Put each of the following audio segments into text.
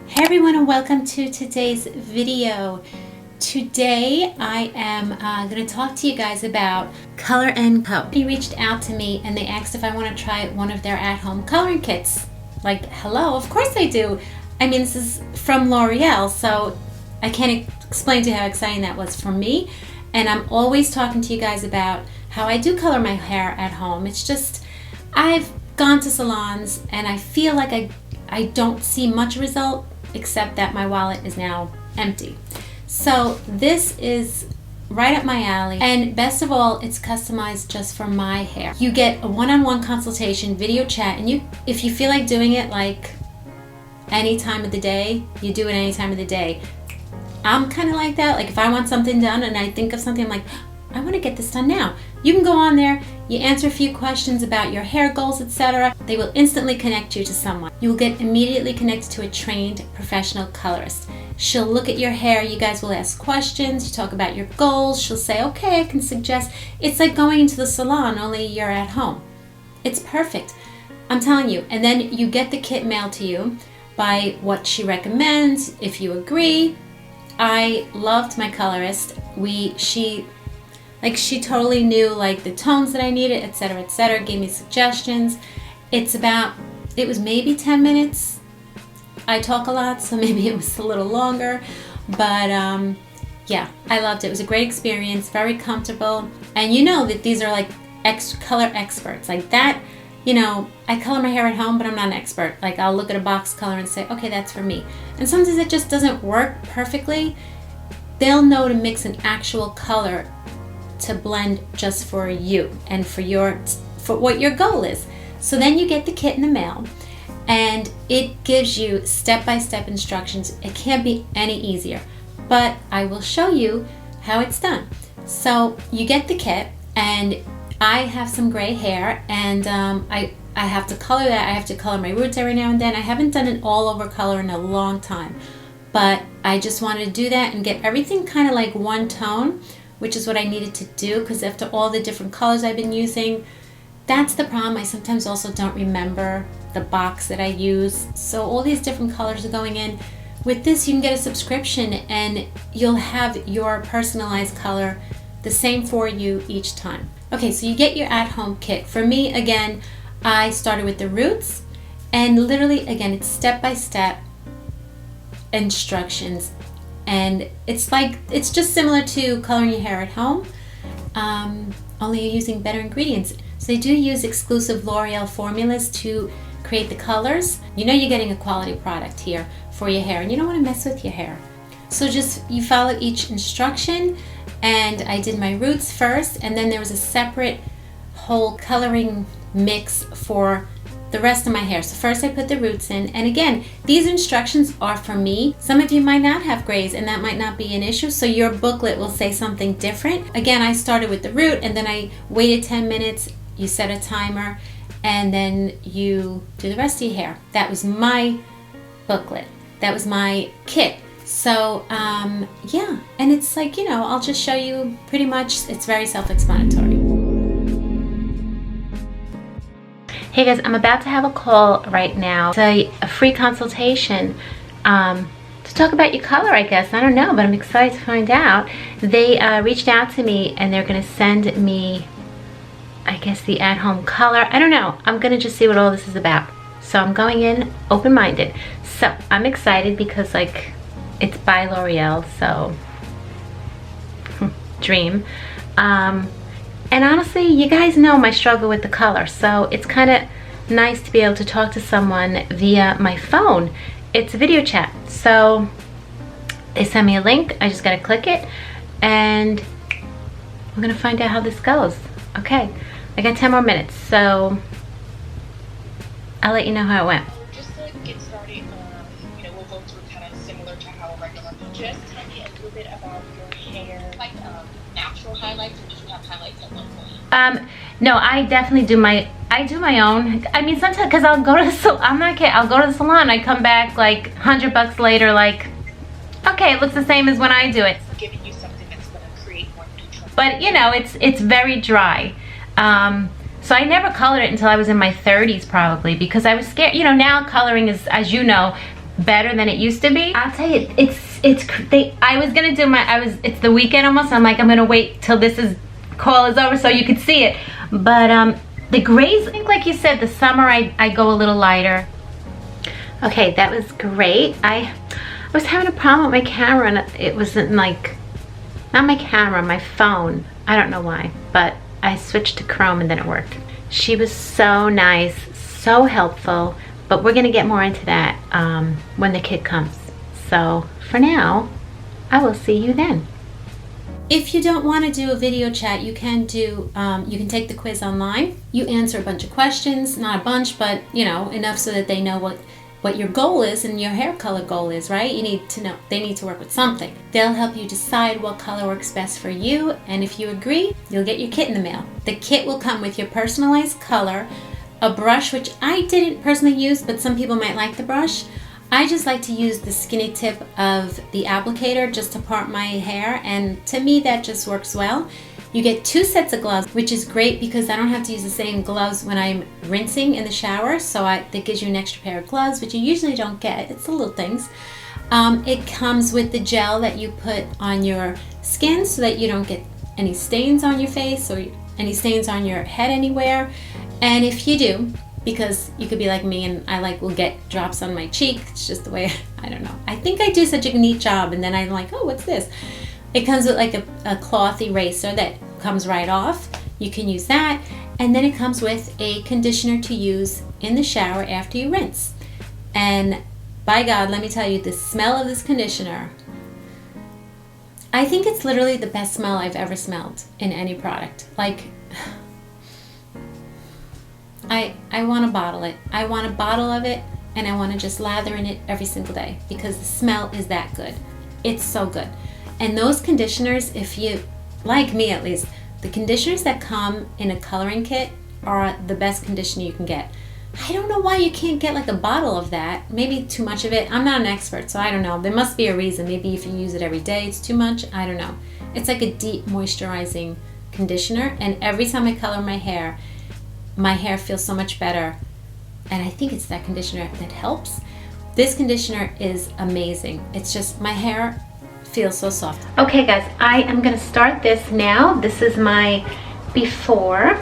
Hey everyone, and welcome to today's video. Today I am going to talk to you guys about Color&Co. They reached out to me and they asked if I want to try one of their at-home coloring kits. Like, hello, of course I do. I mean, this is from L'Oreal, so I can't explain to you how exciting that was for me. And I'm always talking to you guys about how I do color my hair at home. It's just, I've gone to salons and I feel like I don't see much result, except that my wallet is now empty. So this is right up my alley, and best of all, it's customized just for my hair. You get a one-on-one consultation, video chat, and if you feel like doing it like any time of the day, you do it any time of the day. I'm kind of like that. Like if I want something done and I think of something, I'm like, I want to get this done now. You can go on there, you answer a few questions about your hair goals, etc. They will instantly connect you to someone. You will get immediately connected to a trained professional colorist. She'll look at your hair, you guys will ask questions, you talk about your goals, she'll say, okay, I can suggest. It's like going into the salon, only you're at home. It's perfect. I'm telling you. And then you get the kit mailed to you by what she recommends, if you agree. I loved my colorist. She totally knew like the tones that I needed, etc., gave me suggestions. It was maybe 10 minutes. I talk a lot, so maybe it was a little longer, but yeah, I loved it. It was a great experience, very comfortable. And you know that these are like color experts. Like that, you know, I color my hair at home, but I'm not an expert. Like I'll look at a box color and say, okay, that's for me. And sometimes it just doesn't work perfectly. They'll know to mix an actual color to blend just for you and for what your goal is. So then you get the kit in the mail and it gives you step-by-step instructions. It can't be any easier, but I will show you how it's done. So you get the kit, and I have some gray hair, and I have to color that. I have to color my roots every now and then. I haven't done an all over color in a long time, but I just wanted to do that and get everything kind of like one tone, which is what I needed to do, because after all the different colors I've been using, that's the problem. I sometimes also don't remember the box that I use. So all these different colors are going in. With this, you can get a subscription and you'll have your personalized color the same for you each time. Okay, so you get your at-home kit. For me, again, I started with the roots, and literally, again, it's step-by-step instructions. And it's just similar to coloring your hair at home, only you're using better ingredients. So they do use exclusive L'Oreal formulas to create the colors. You know you're getting a quality product here for your hair, and you don't want to mess with your hair. So just you follow each instruction, and I did my roots first, and then there was a separate whole coloring mix for the rest of my hair. So first I put the roots in, and again, these instructions are for me. Some of you might not have grays, and that might not be an issue, so your booklet will say something different. Again, I started with the root, and then I waited 10 minutes, you set a timer, and then you do the rest of your hair. That was my booklet. That was my kit. So yeah, and it's like, you know, I'll just show you pretty much, it's very self-explanatory. Hey guys, I'm about to have a call right now. It's a free consultation to talk about your color, I guess. I don't know, but I'm excited to find out. They reached out to me and they're going to send me, I guess, the at-home color. I don't know. I'm going to just see what all this is about. So I'm going in open-minded. So I'm excited because, like, it's by L'Oreal, so dream. And honestly, you guys know my struggle with the color, so it's kind of nice to be able to talk to someone via my phone. It's a video chat, so they send me a link. I just gotta click it, and we're gonna find out how this goes. Okay, I got 10 more minutes, so I'll let you know how it went. Just to get started, you know, we'll go through kind of similar to how a regular. Just tell me a little bit about your hair, like natural highlights, or do you have highlights at one point? No, I definitely do my own. I mean, sometimes, because I'll go to the salon, I'm not kidding, I'll go to the salon, I come back like $100 later, like, okay, it looks the same as when I do it. Giving you something that's going to create more neutral. But you know, it's very dry. So I never colored it until I was in my 30s probably, because I was scared. You know, now coloring is, as you know, better than it used to be. I'll tell you, it's the weekend almost. I'm like, I'm gonna wait till call is over so you could see it. But the grays, I think like you said, the summer I go a little lighter. Okay, that was great. I was having a problem with my camera, and it wasn't like, not my camera, my phone. I don't know why, but I switched to Chrome and then it worked. She was so nice, so helpful, but we're gonna get more into that when the kid comes. So for now, I will see you then. If you don't want to do a video chat, you can take the quiz online. You answer a bunch of questions, not a bunch, but you know, enough so that they know what your goal is and your hair color goal is, right? You need to know, they need to work with something. They'll help you decide what color works best for you, and if you agree, you'll get your kit in the mail. The kit will come with your personalized color, a brush, which I didn't personally use, but some people might like the brush. I just like to use the skinny tip of the applicator just to part my hair, and to me that just works well. You get 2 sets of gloves, which is great because I don't have to use the same gloves when I'm rinsing in the shower, so that gives you an extra pair of gloves, which you usually don't get. It's the little things. It comes with the gel that you put on your skin so that you don't get any stains on your face or any stains on your head anywhere. And if you do, because you could be like me and I will get drops on my cheek, it's just the way, I don't know. I think I do such a neat job, and then I'm like, oh, what's this? It comes with like a cloth eraser that comes right off. You can use that. And then it comes with a conditioner to use in the shower after you rinse. And by God, let me tell you, the smell of this conditioner, I think it's literally the best smell I've ever smelled in any product. Like, I want to bottle it. I want a bottle of it, and I want to just lather in it every single day because the smell is that good. It's so good. And those conditioners, if you, like me at least, the conditioners that come in a coloring kit are the best conditioner you can get. I don't know why you can't get like a bottle of that. Maybe too much of it. I'm not an expert, so I don't know. There must be a reason. Maybe if you use it every day, it's too much. I don't know. It's like a deep moisturizing conditioner, and every time I color my hair feels so much better. And I think it's that conditioner that helps. This conditioner is amazing. It's just, my hair feels so soft. Okay guys, I am gonna start this now. This is my before.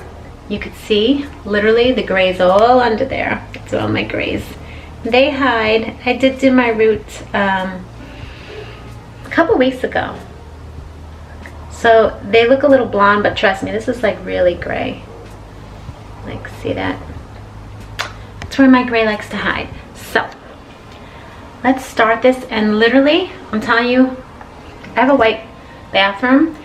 You could see literally the grays all under there. It's all my grays. They hide. I did do my roots a couple weeks ago. So they look a little blonde, but trust me, this is like really gray. Like, see that? That's where my gray likes to hide. So let's start this, and literally, I'm telling you, I have a white bathroom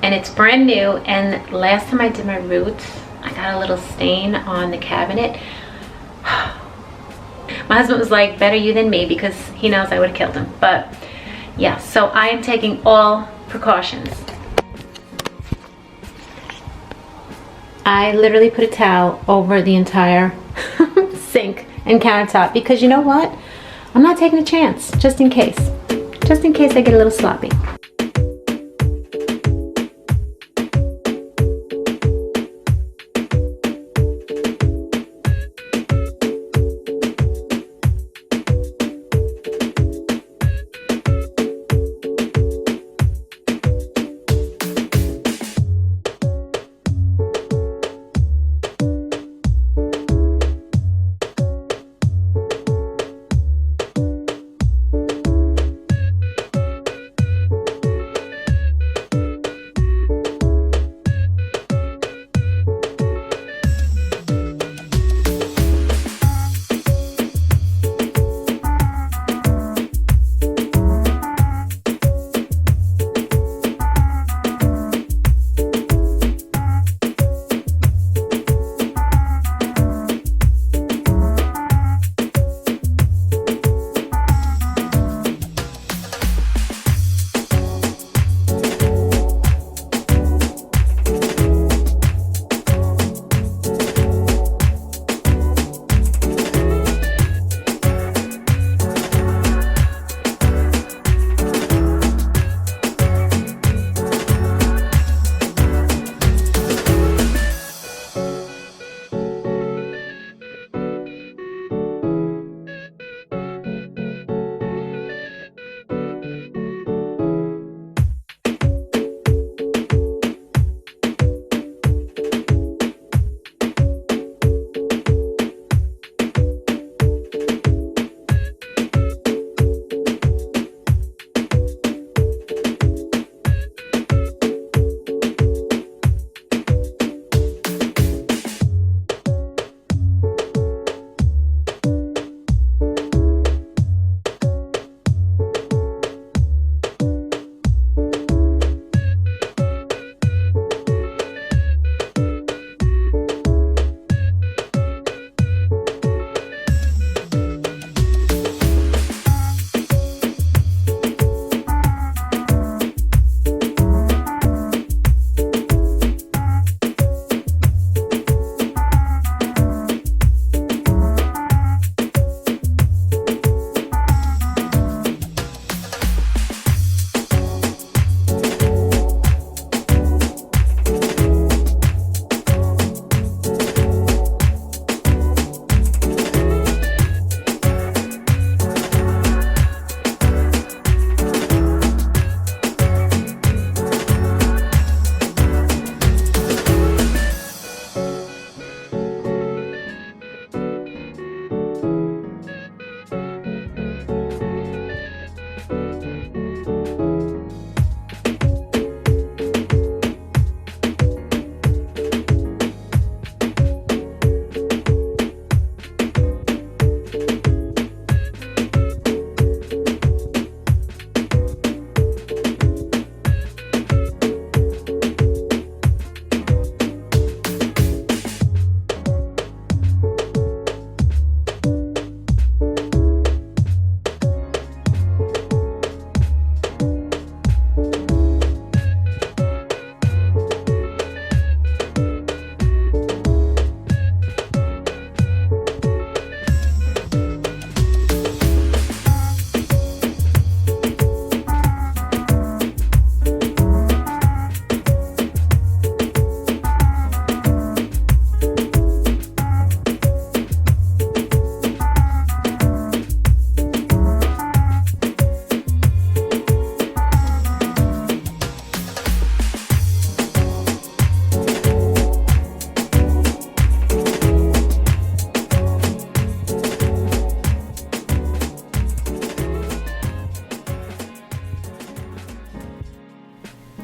and it's brand new, and last time I did my roots, I got a little stain on the cabinet. My husband was like, better you than me, because he knows I would have killed him. But yeah, so I am taking all precautions. I literally put a towel over the entire sink and countertop, because you know what? I'm not taking a chance, just in case. Just in case I get a little sloppy.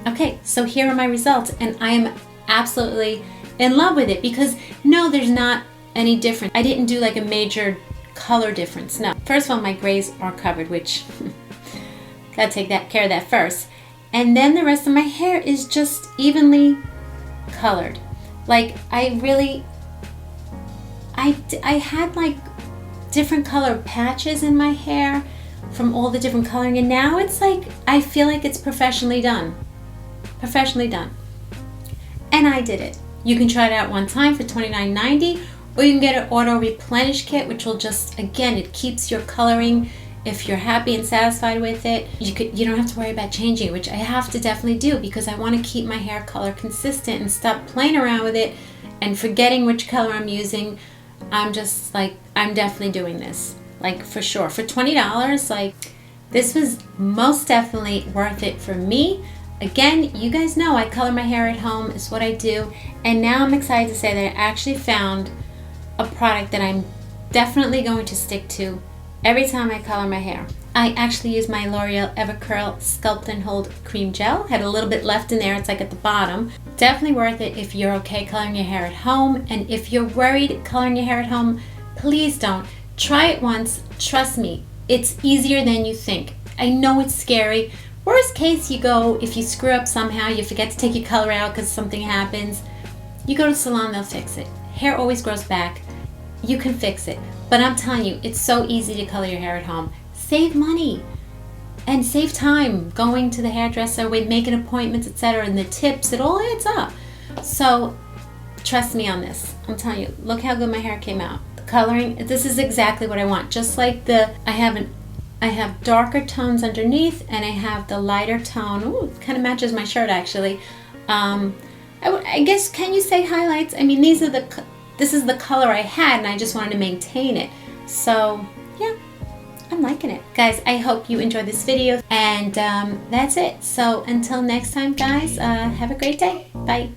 Okay, so here are my results, and I am absolutely in love with it because no, there's not any difference. I didn't do like a major color difference. No. First of all, my grays are covered, which gotta take care of that first. And then the rest of my hair is just evenly colored. Like I had like different color patches in my hair from all the different coloring, and now it's like I feel like it's professionally done. Professionally done. And I did it. You can try it out one time for $29.90, or you can get an auto replenish kit, which will just, again, it keeps your coloring. If you're happy and satisfied with it, you don't have to worry about changing it, which I have to definitely do because I want to keep my hair color consistent and stop playing around with it and forgetting which color I'm using. I'm just like, I'm definitely doing this, like for sure. For $20, like this was most definitely worth it for me. Again, you guys know I color my hair at home, is what I do. And now I'm excited to say that I actually found a product that I'm definitely going to stick to every time I color my hair. I actually use my L'Oreal Evercurl Sculpt and Hold Cream Gel. Had a little bit left in there, it's like at the bottom. Definitely worth it if you're okay coloring your hair at home. And if you're worried coloring your hair at home, please don't. Try it once, trust me, it's easier than you think. I know it's scary. Worst case, you go, if you screw up somehow, you forget to take your color out because something happens, you go to the salon, they'll fix it. Hair always grows back. You can fix it. But I'm telling you, it's so easy to color your hair at home. Save money and save time going to the hairdresser, with making appointments, etc. And the tips, it all adds up. So trust me on this. I'm telling you, look how good my hair came out. The coloring, this is exactly what I want. Just like I have darker tones underneath, and I have the lighter tone. Ooh, it kind of matches my shirt actually. I guess, can you say highlights? I mean, this is the color I had, and I just wanted to maintain it. So yeah, I'm liking it. Guys, I hope you enjoyed this video, and that's it. So until next time, guys, have a great day. Bye.